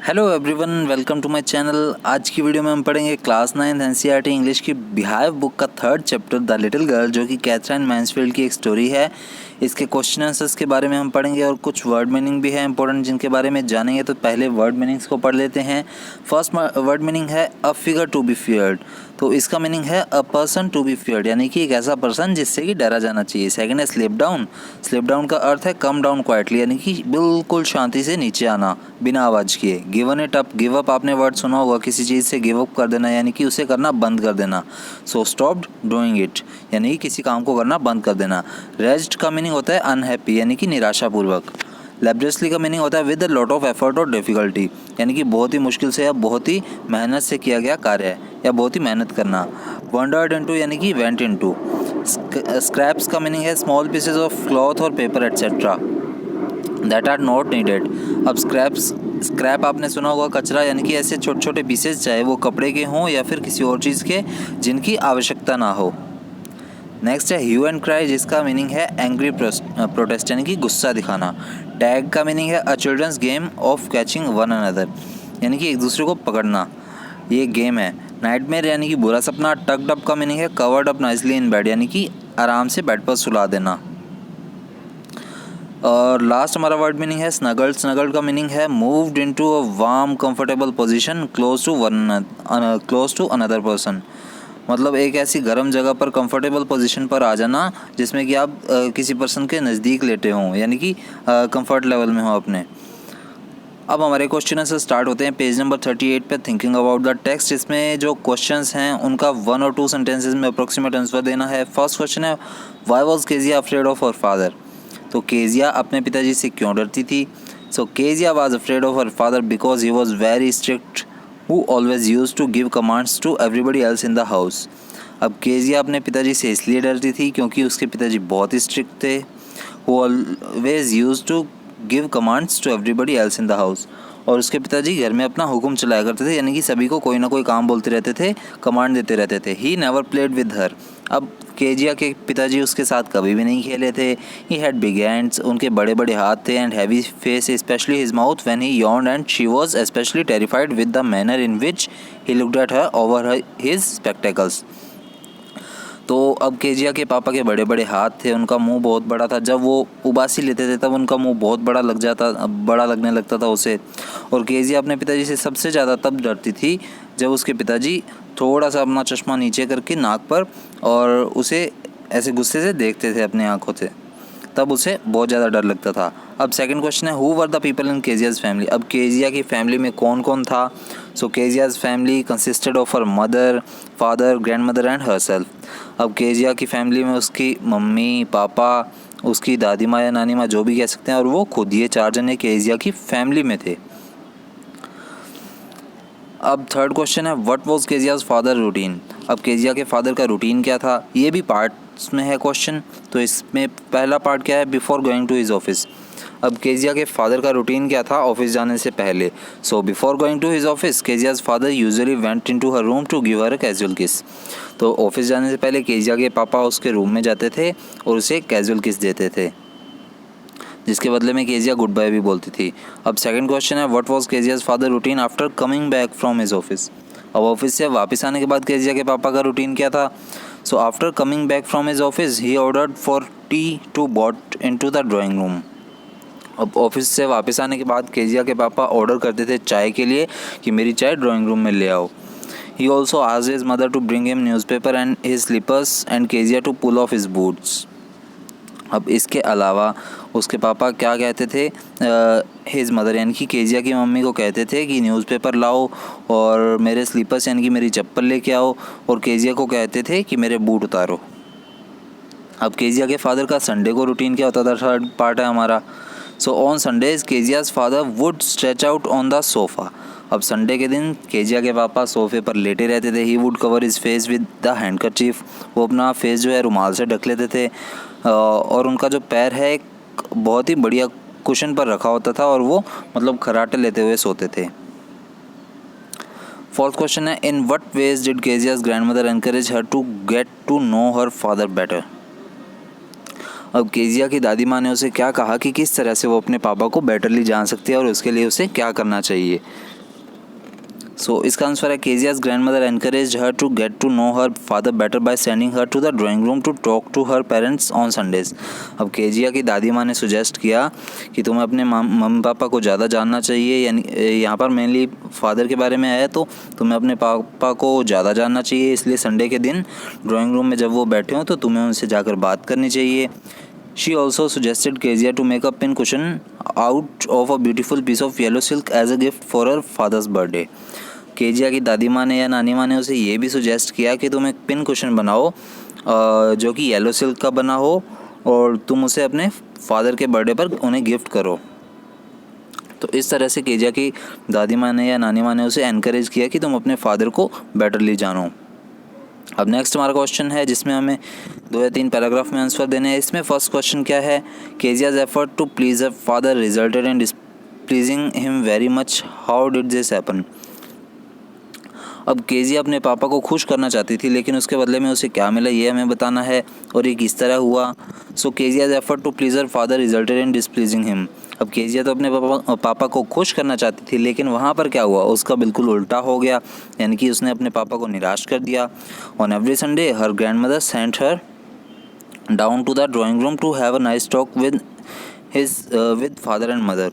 Hello everyone, welcome to my channel. आज की video में हम पढ़ेंगे क्लास 9 एनसीईआरटी इंग्लिश की बिहाइव बुक का third chapter the little girl, जो कि कैथरीन मैन्सफील्ड की एक स्टोरी है। इसके क्वेश्चन आंसर्स के बारे में हम पढ़ेंगे और कुछ वर्ड मीनिंग भी है इंपॉर्टेंट जिनके बारे में जानेंगे। तो पहले वर्ड मीनिंग्स को पढ़ लेते हैं। फर्स्ट वर्ड मीनिंग है a figure to be feared. तो इसका मीनिंग है a person to be feared, यानी कि एक ऐसा पर्सन जिससे कि डरा जाना चाहिए। सेकंड है स्लिप डाउन। स्लिप डाउन का अर्थ है कम डाउन क्वाइटली, यानी कि बिल्कुल शांति से नीचे आना बिना आवाज़ किए। Given it up. Give up आपने वर्ड सुना होगा, किसी चीज़ से गिव अप कर देना, यानी कि उसे करना बंद कर देना। सो स्टॉप्ड डूइंग इट, यानी कि किसी काम को करना बंद कर देना। रेज्ड का मीनिंग होता है अनहैप्पी, यानी कि निराशापूर्वक। लेबरियसली का मीनिंग होता है with a lot of effort और डिफिकल्टी, यानी कि बहुत ही मुश्किल से या बहुत ही मेहनत से किया गया कार्य है या बहुत ही मेहनत करना। वंडर्ड इनटू यानी कि वेंट इनटू। स्क्रैप्स का मीनिंग है स्मॉल पीसेज ऑफ क्लॉथ और paper etcetera that are not needed. अब स्क्रैप आपने सुना होगा कचरा, यानी कि ऐसे छोटे छोटे पीसेज, चाहे वो कपड़े के हों या फिर किसी और चीज़ के जिनकी आवश्यकता ना हो। नेक्स्ट है ह्यू एंड क्राई, जिसका मीनिंग है एंग्री प्रोटेस्ट, यानी कि गुस्सा दिखाना। टैग का मीनिंग है a children's game of catching one another, यानी कि एक दूसरे को पकड़ना, ये गेम है। नाइटमेयर यानी कि बुरा सपना। टक्ड अप का मीनिंग है covered up nicely in bed, यानी कि आराम से बेड पर सुला देना। और लास्ट हमारा वर्ड मीनिंग है स्नगल्ड। स्नगल्ड का मीनिंग है moved into a warm comfortable position close to another person, मतलब एक ऐसी गर्म जगह पर कंफर्टेबल पोजीशन पर आ जाना जिसमें कि आप किसी पर्सन के नज़दीक लेटे हों, यानी कि कंफर्ट लेवल में हो अपने। अब हमारे क्वेश्चन से स्टार्ट होते हैं पेज नंबर 38 पे, थिंकिंग अबाउट द टेक्स्ट। इसमें जो क्वेश्चंस हैं उनका 1 और 2 सेंटेंसेस में अप्रोक्सीमेट आंसर देना है। फर्स्ट क्वेश्चन है why was Kezia afraid of her father. तो केजिया अपने पिताजी से क्यों डरती थी। So Kezia was afraid of her father because he was very strict who always used to give commands to everybody else in the house. अब Kezia अपने पिताजी से इसलिए डरती थी क्योंकि उसके पिताजी बहुत ही स्ट्रिक्ट थे। Who always used to give commands to everybody else in the house, और उसके पिताजी घर में अपना हुक्म चलाया करते थे, यानी कि सभी को कोई ना कोई काम बोलते रहते थे, कमांड देते रहते थे। He never played with her. अब केजिया के पिताजी उसके साथ कभी भी नहीं खेले थे। ही हैड बिग हैंड्स, उनके बड़े बड़े हाथ थे, and heavy face specially his mouth when he yawned, and she was specially terrified with the manner in which he looked at her over his spectacles. तो अब केजिया के पापा के बड़े बड़े हाथ थे, उनका मुंह बहुत बड़ा था, जब वो उबासी लेते थे तब उनका मुंह बहुत बड़ा लगने लगता था उसे। और केजिया अपने पिताजी से सबसे ज़्यादा तब डरती थी जब उसके पिताजी थोड़ा सा अपना चश्मा नीचे करके नाक पर और उसे ऐसे गुस्से से देखते थे अपनी आंखों से, तब उसे बहुत ज़्यादा डर लगता था। अब सेकंड क्वेश्चन है who were the people in Kezia's family. अब केजिया की फैमिली में कौन कौन था। So Kezia's family consisted of her mother, father, grandmother and herself. अब केजिया की फैमिली में उसकी मम्मी, पापा, उसकी दादी माँ या नानी माँ, जो भी कह सकते हैं, और वो खुद, ये 4 जने केजिया की फैमिली में थे। अब थर्ड क्वेश्चन है what was Kezia's father routine. अब केजिया के फादर का रूटीन क्या था, ये भी पार्ट्स में है क्वेश्चन। तो इसमें पहला पार्ट क्या है, before going to his office. अब केजिया के फादर का रूटीन क्या था ऑफिस जाने से पहले। So before going to his office Kezia's father usually went into her room to give her a casual kiss. तो ऑफिस जाने से पहले केजिया के पापा उसके रूम में जाते थे और उसे कैजुअल किस देते थे, जिसके बदले में केजिया गुड बाय भी बोलती थी। अब सेकंड क्वेश्चन है what was Kezia's father routine after coming back from his office. अब ऑफिस से वापस आने के बाद केजिया के पापा का रूटीन क्या था। So after coming back from his office he ordered for tea to brought into the drawing room. अब ऑफिस से वापस आने के बाद केजिया के पापा ऑर्डर करते थे चाय के लिए कि मेरी चाय ड्राइंग रूम में ले आओ। He also asked his mother to bring him newspaper and his slippers and Kezia to pull off his boots. अब इसके अलावा उसके पापा क्या कहते थे, हिज मदर यानी कि केजिया की मम्मी को कहते थे कि न्यूज़पेपर लाओ और मेरे स्लीपर्स यानी कि मेरी चप्पल लेके आओ, और केजिया को कहते थे कि मेरे बूट उतारो। अब केजिया के फादर का संडे को रूटीन क्या होता था, थर्ड पार्ट है हमारा। So on Sundays Kezia's father would stretch out on the sofa. अब संडे के दिन केजिया के पापा सोफे पर लेटे रहते थे। He would cover his face with the handkerchief, वो अपना फेस जो है रुमाल से ढक लेते थे, और उनका जो पैर है एक बहुत ही बढ़िया कुशन पर रखा होता था और वो मतलब खराटे लेते हुए सोते थे। फोर्थ क्वेश्चन है in what ways did Kezia's grandmother encourage her to get to know her father better. अब केजिया की दादी माँ ने उसे क्या कहा कि किस तरह से वो अपने पापा को बेटरली जान सकती है और उसके लिए उसे क्या करना चाहिए। सो इसका आंसर है केजिया's grandmother encouraged her to get to know her father better by sending her to the drawing room to talk to her parents on Sundays. अब केजिया की दादी माँ ने सुजेस्ट किया कि तुम्हें अपने मम्मी पापा को ज़्यादा जानना चाहिए, यानी यहाँ पर मेनली फादर के बारे में आया, तो तुम्हें अपने पापा को ज़्यादा जानना चाहिए, इसलिए संडे के दिन ड्राइंग रूम में जब वो बैठे हों तो तुम्हें उनसे जाकर बात करनी चाहिए. She also suggested Kezia to make a pin cushion out of a beautiful piece of yellow silk as a gift for her father's birthday. Kezia की दादी माँ ने या नानी माँ ने उसे ये भी सुजेस्ट किया कि तुम एक पिन कुशन बनाओ जो कि येलो सिल्क का बना हो और तुम उसे अपने फादर के बर्थडे पर उन्हें गिफ्ट करो. तो इस तरह से केजिया की दादी माँ ने या नानी माँ ने उसे एनकरेज किया कि तुम अपने फादर को बेटरली जानो. अब नेक्स्ट हमारा क्वेश्चन है जिसमें हमें 2 या 3 पैराग्राफ में आंसर देने हैं. इसमें फर्स्ट क्वेश्चन क्या है, Kezia's effort to please her father resulted in displeasing him very much, how did this happen. अब केजिया अपने पापा को खुश करना चाहती थी लेकिन उसके बदले में उसे क्या मिला ये हमें बताना है और ये किस तरह हुआ. So Kezia's effort to please her father resulted in displeasing him. अब केजिया तो अपने पापा को खुश करना चाहती थी लेकिन वहाँ पर क्या हुआ, उसका बिल्कुल उल्टा हो गया, यानी कि उसने अपने पापा को निराश कर दिया. On every Sunday her grandmother sent her down to the drawing room to have a nice talk with father and mother.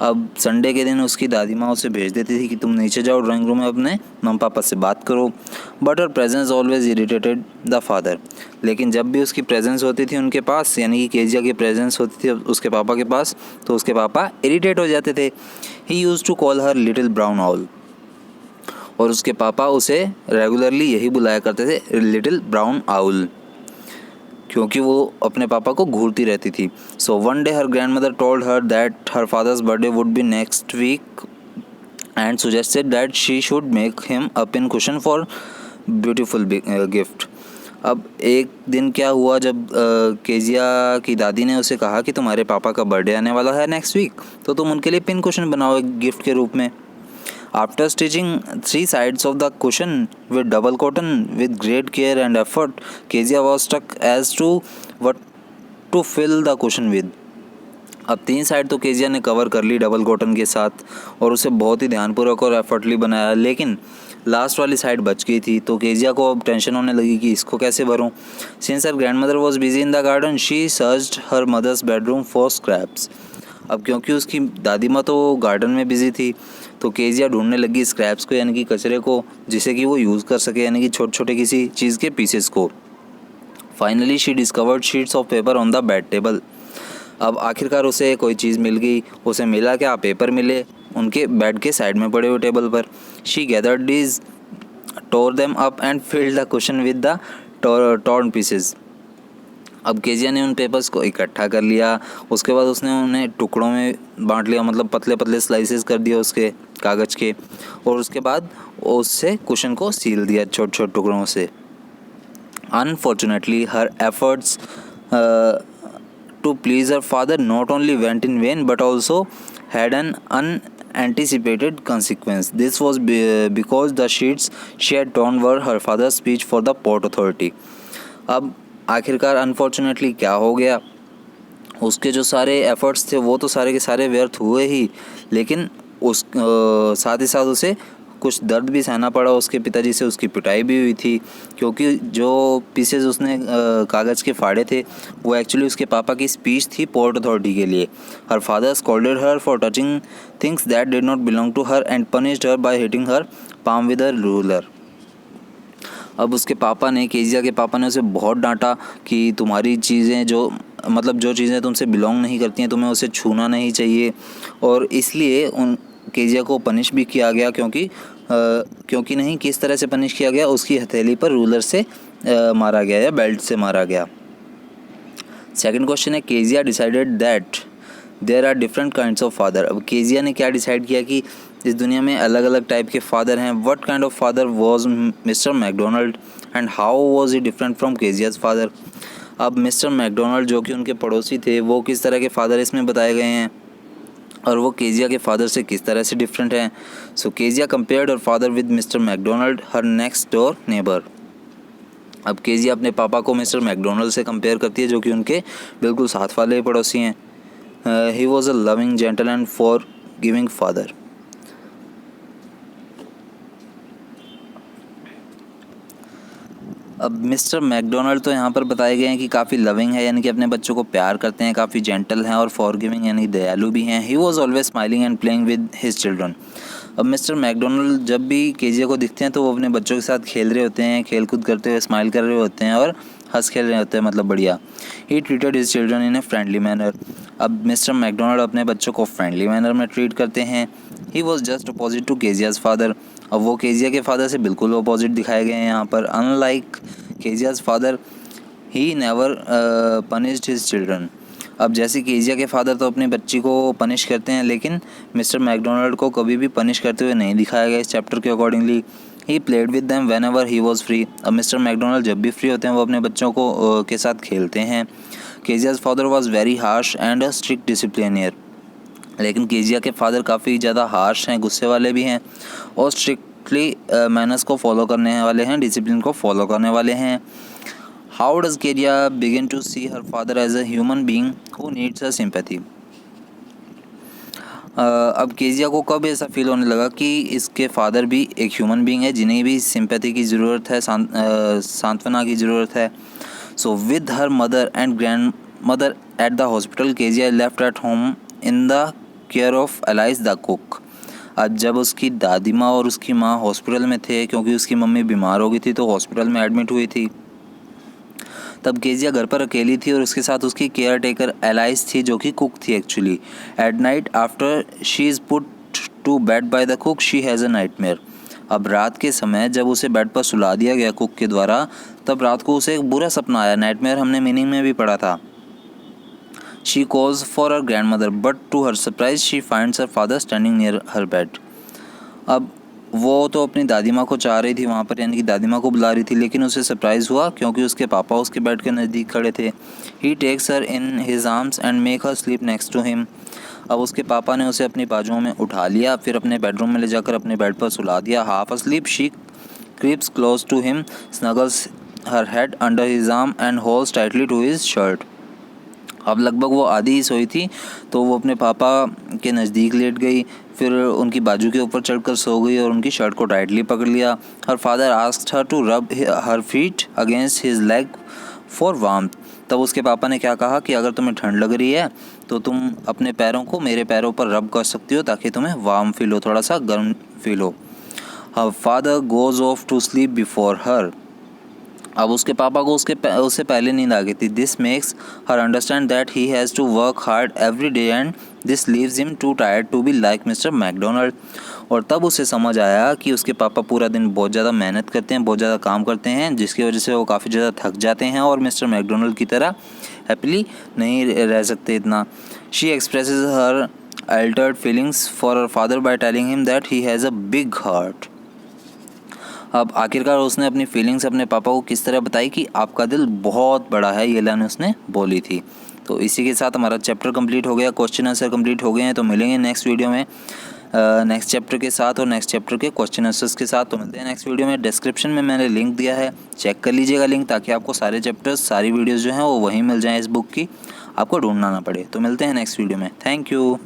अब संडे के दिन उसकी दादी माँ उसे भेज देती थी कि तुम नीचे जाओ ड्राइंग रूम में अपने मम्मी पापा से बात करो. But her presence always irritated the father. लेकिन जब भी उसकी प्रेजेंस होती थी उनके पास, यानी कि केजिया की प्रेजेंस होती थी उसके पापा के पास, तो उसके पापा इरिटेट हो जाते थे. He used to call her little brown owl. और उसके पापा उसे रेगुलरली यही बुलाया करते थे, लिटिल ब्राउन आउल, क्योंकि वो अपने पापा को घूरती रहती थी. So one day her grandmother told her that her father's birthday would be next week and suggested that she should make him a pin cushion for beautiful gift. अब एक दिन क्या हुआ, जब केजिया की दादी ने उसे कहा कि तुम्हारे पापा का बर्थडे आने वाला है नेक्स्ट वीक, तो तुम उनके लिए पिन कुशन बनाओ एक गिफ्ट के रूप में. After stitching 3 sides of the cushion with double cotton with great care and effort, Kezia was stuck as to what to fill the cushion with. अब 3 साइड तो केजिया ने कवर कर ली double cotton के साथ और उसे बहुत ही ध्यानपूर्वक और एफर्टली बनाया, लेकिन लास्ट वाली साइड बच गई थी. तो केजिया को अब टेंशन होने लगी कि इसको कैसे भरूं. Since her grandmother was busy in the garden she searched her mother's bedroom for scraps. अब क्योंकि उसकी दादी माँ तो गार्डन में बिजी थी तो केजिया ढूंढने लगी स्क्रैप्स को, यानी कि कचरे को, जिसे कि वो यूज़ कर सके, यानी कि छोटे छोटे किसी चीज़ के पीसेस को. Finally she discovered sheets of paper on the bed table. अब आखिरकार उसे कोई चीज़ मिल गई. उसे मिला क्या, पेपर मिले उनके बेड के साइड में पड़े हुए टेबल पर. She gathered these, tore them up and filled the cushion with the torn pieces. अब केजिया ने उन पेपर्स को इकट्ठा कर लिया. उसके बाद उसने उन्हें टुकड़ों में बांट लिया, मतलब पतले पतले स्लाइसेस कर दिए उसके कागज़ के, और उसके बाद उससे कुशन को सील दिया छोटे छोटे टुकड़ों से. Unfortunately her efforts to please her father not only went in vain but also had an unanticipated consequence. This was because the sheets she had torn were her father's speech for the Port Authority. अब आखिरकार unfortunately क्या हो गया, उसके जो सारे efforts थे वो तो सारे के सारे व्यर्थ हुए ही, लेकिन उस साथ ही साथ उसे कुछ दर्द भी सहना पड़ा. उसके पिताजी से उसकी पिटाई भी हुई थी, क्योंकि जो पीसेस उसने कागज़ के फाड़े थे वो एक्चुअली उसके पापा की स्पीच थी पोर्ट अथॉरिटी के लिए. Her father scolded her for touching things that did not belong to her and punished her by hitting her palm with a ruler. अब उसके पापा ने, केजिया के पापा ने उसे बहुत डांटा कि तुम्हारी चीज़ें जो चीज़ें तुमसे बिलोंग नहीं करती हैं तुम्हें उसे छूना नहीं चाहिए, और इसलिए उन केजिया को पनिश भी किया गया. क्योंकि नहीं, किस तरह से पनिश किया गया, उसकी हथेली पर रूलर से मारा गया या बेल्ट से मारा गया. सेकंड क्वेश्चन है, Kezia decided that there are different kinds of father. अब केजिया ने क्या डिसाइड किया कि इस दुनिया में अलग अलग टाइप के फादर हैं. What kind of father was mister McDonald and how was he different from Keziah's father. अब मिस्टर मैकडोनल्ड जो कि उनके पड़ोसी थे वो किस तरह के फादर इसमें बताए गए हैं, और वो केजिया के फादर से किस तरह से डिफरेंट हैं. So Kezia compared her father with Mr McDonald, her next door neighbour. अब केजिया अपने पापा को मिस्टर मैकडोनल्ड से कंपेयर करती है जो कि उनके बिल्कुल साथ वाले पड़ोसी हैं. He was a loving gentle and for giving father. अब मिस्टर मैकडोनल्ड तो यहाँ पर बताए गए हैं कि काफ़ी लविंग है, यानी कि अपने बच्चों को प्यार करते हैं, काफ़ी जेंटल हैं और फॉरगिविंग यानी दयालु भी हैं। He was always smiling and playing with his children. अब मिस्टर मैकडोनल्ड जब भी केजिया को दिखते हैं तो वो अपने बच्चों के साथ खेल रहे होते हैं, खेल कूद करते हुए स्माइल कर रहे होते हैं और हंस खेल रहे होते हैं, मतलब बढ़िया। He treated his children in a friendly manner. अब मिस्टर मैकडोनल्ड अपने बच्चों को फ्रेंडली मैनर में ट्रीट करते हैं। He was just opposite to Kezia's father. अब वो केजिया के फादर से बिल्कुल अपोजिट दिखाए गए हैं यहाँ पर। Unlike Kezia's father he never punished his children. अब जैसे केजिया के फादर तो अपने बच्ची को पनिश करते हैं, लेकिन मिस्टर मैकडोनल्ड को कभी भी पनिश करते हुए नहीं दिखाया गया इस चैप्टर के accordingly. He played with them when ever he was free. अब मिस्टर मैकडोनल्ड जब भी फ्री होते हैं वो अपने बच्चों को के साथ खेलते हैं। Kezia's father was very harsh and a strict disciplinarian. लेकिन केजिया के फादर काफ़ी ज़्यादा हार्श हैं, गुस्से वाले भी हैं और स्ट्रिक्टली मैनर्स को फॉलो करने वाले हैं, डिसिप्लिन को फॉलो करने वाले हैं। How does Kezia begin to see her father as a human being who needs a sympathy. अब केजिया को कब ऐसा फील होने लगा कि इसके फादर भी एक ह्यूमन बीइंग है जिन्हें भी सिंपैथी की ज़रूरत है, सांत्वना की ज़रूरत है। So with her mother and grand mother at the hospital, Kezia left at home in the care of alias the cook. आज जब उसकी दादी माँ और उसकी माँ हॉस्पिटल में थे क्योंकि उसकी मम्मी बीमार हो गई थी तो हॉस्पिटल में एडमिट हुई थी, तब केजिया घर पर अकेली थी और उसके साथ उसकी केयर टेकर एलाइस थी जो कि कुक थी actually. At night after she is put to bed by the cook she has a nightmare. अब रात के समय जब उसे बेड पर सुला दिया गया कुक के द्वारा, तब रात को उसे एक बुरा सपना आया। नाइटमेयर हमने मीनिंग में भी पढ़ा था। She calls for her grandmother but to her surprise she finds her father standing near her bed. अब वो तो अपनी दादी माँ को चाह रही थी वहाँ पर, यानी कि दादी माँ को बुला रही थी, लेकिन उसे सरप्राइज़ हुआ क्योंकि उसके पापा उसके बेड के नज़दीक खड़े थे। He takes her in his arms and make her sleep next to him. अब उसके पापा ने उसे अपनी बाजुओं में उठा लिया, फिर अपने बेडरूम में ले जाकर अपने बेड पर सुला दिया। Half asleep she creeps close to him, snuggles her head under his arm and holds tightly to his shirt. अब लगभग वो आधी ही सोई थी तो वो अपने पापा के नज़दीक लेट गई, फिर उनकी बाजू के ऊपर चढ़कर सो गई और उनकी शर्ट को टाइटली पकड़ लिया। Her father asked her to rub her feet against his leg for warmth. तब उसके पापा ने क्या कहा कि अगर तुम्हें ठंड लग रही है तो तुम अपने पैरों को मेरे पैरों पर रब कर सकती हो ताकि तुम्हें वार्म फील हो, थोड़ा सा गर्म फील हो। Her father goes off to sleep before her. अब उसके पापा को उससे पहले नींद आ गई थी। This makes her understand that he has to work hard every day and this leaves him too tired to be like mister McDonald. और तब उसे समझ आया कि उसके पापा पूरा दिन बहुत ज़्यादा मेहनत करते हैं, बहुत ज़्यादा काम करते हैं, जिसकी वजह से वो काफ़ी ज़्यादा थक जाते हैं और मिस्टर मैकडोनल्ड की तरह हैप्पीली नहीं रह सकते इतना। She expresses her Altered feelings for her father by telling him that he has a big heart. अब आखिरकार उसने अपनी फीलिंग्स अपने पापा को किस तरह बताई कि आपका दिल बहुत बड़ा है, ये लाइन उसने बोली थी। तो इसी के साथ हमारा चैप्टर कंप्लीट हो गया, क्वेश्चन आंसर कंप्लीट हो गए हैं। तो मिलेंगे नेक्स्ट वीडियो में नेक्स्ट चैप्टर के साथ और नेक्स्ट चैप्टर के क्वेश्चन आंसर्स के साथ। तो मिलते हैं नेक्स्ट वीडियो में। डिस्क्रिप्शन में मैंने लिंक दिया है, चेक कर लीजिएगा लिंक, ताकि आपको सारे चैप्टर्स सारी वीडियोज़ जो हैं वो वहीं मिल जाएँ इस बुक की, आपको ढूंढना ना पड़े। तो मिलते हैं नेक्स्ट वीडियो में। Thank you.